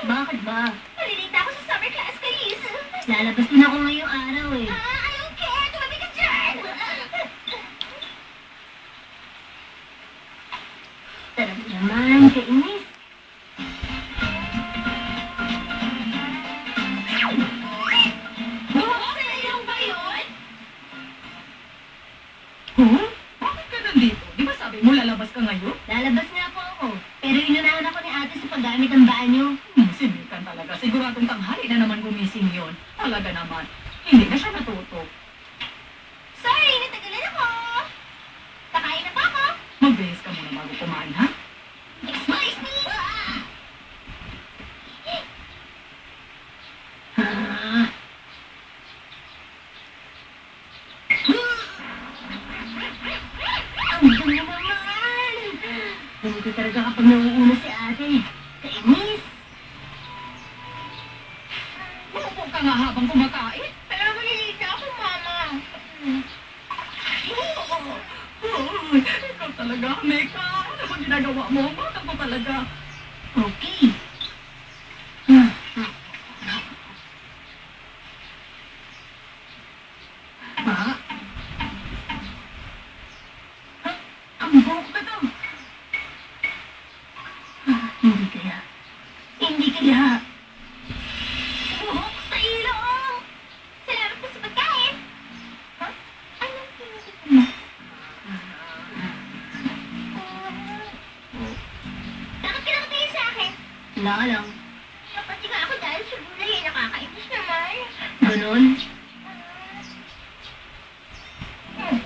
Bakit ba? Malilate ako sa summer class, Karis. Lalabas din ako ngayong araw eh. I don't care. Tumabi ka dyan. Talaga naman, kainis. Sa'yo ba yun? Huh? Bakit ka nandito? Di ba sabi mo lalabas ka ngayon? Lalabas nga po ako. Pero inunahan ako ni ate sa paggamit ng banyo. Sinikan talaga. Siguradong tanghali na naman gumising yon. Talaga naman. Hindi na siya natuto. Sorry, natagalan ako. Kakain na ba ako? Magbihis ka muna bago kumain, ha? Excuse me. Ah. Ang dami naman. Ganito talaga kapag nauuna si ate. Kainis. Umupo ka nga habang kumakain. Pero malilate ako, Mama. Uy, ikaw talaga, Meka. Ano ba ginagawa mo? Bakit mo talaga? Okay. Ah. Ah. Ang buhok na to. Hindi kaya. Hindi kaya. Buhok sa ilong. Salamat po sa pagkain. Huh? Anong pinagit mo? Bakit ka nakatingin sa akin? Wala ka lang. Napati nga ako dahil sa gulay eh. Nakakainis naman. Ganon.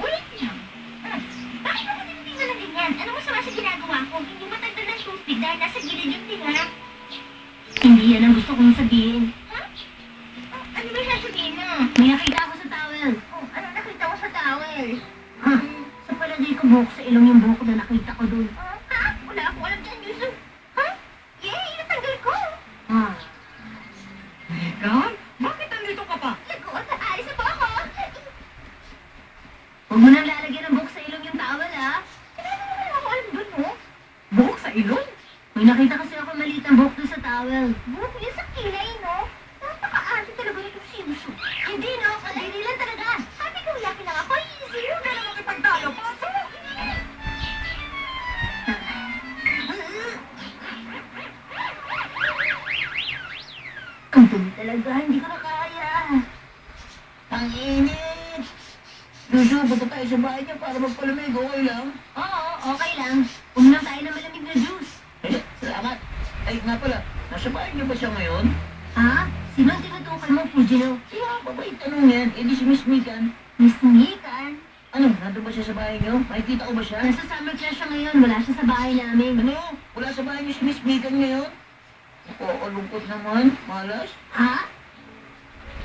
Ulit lang. Bakit ako tinitingnan na ganyan? Ano masama sa ginagawa ko? Hindi matagdan ng tubig dahil nasa gilid yung tinga. Hindi yan ang gusto kong sabihin. Ha? Ano ba sasabihin mo? May nakita ako sa towel. Ano nakita ko sa towel? Ha? Sa palagay ko buhok sa ilong yung buhok na nakita ko dun. Ha? Wala akong alam dyan, Yusuf. Ha? Yay! Natanggal ko! Ha? Meka? Bakit nandito ka pa? Lagot! Aalis na po ako! Huwag mo nang lalagyan ng buhok sa ilong yung towel, ha? Wala ako alam dun, no? Buhok sa ilong? May nakita kasi ako maliit ang buhok dun sa towel. Buhok yun sa kilay, no? Napaka-arte talaga nitong si Yusuf. Hindi, no? Kadiri lang talaga. Sabi ko, laki lang ako, easy. Huwag ka na makipagtayo. Pasok! Ang dumi talaga. Hindi ko na kaya. Ang init! Gusto, punta tayo sa bahay niya para magpalamig, okay lang? Oo, okay lang. Uminom tayo ng malamig na juice. Salamat! Ay, nga pala, nasa bahay niyo ba siya ngayon? Ha? Sino ang tinutukoy mo, Fujino? Kaya, babait tanong yan, di si Miss Mikan. Miss Mikan? Ano, nandun ba siya sa bahay niyo? Makikita ko ba siya? Nasa summer class siya ngayon. Wala siya sa bahay namin. Ano? Wala sa bahay niyo si Miss Mikan ngayon? Ako, lungkot naman, malas. Ha?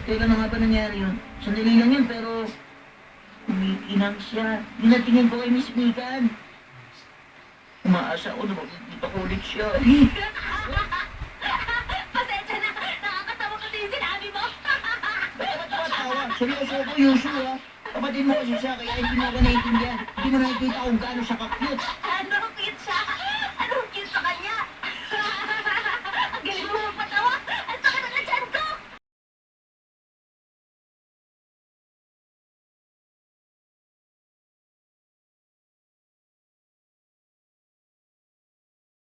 Kailan na nga ba nangyari yun? Sandali lang yun, pero umikinang siya. Ginatingin ko kay Miss Mikan. Umaasa ako na makikita ko ulit siya. Pasensya na. Nakakatawa kasi yung sinabi mo. Ba't tawa? Seryoso ako, Yusu ha? Kapatid mo kasi siya, kaya hindi mo ako naiintindihan. Hindi mo nakikita kung gaano siya ka-cute.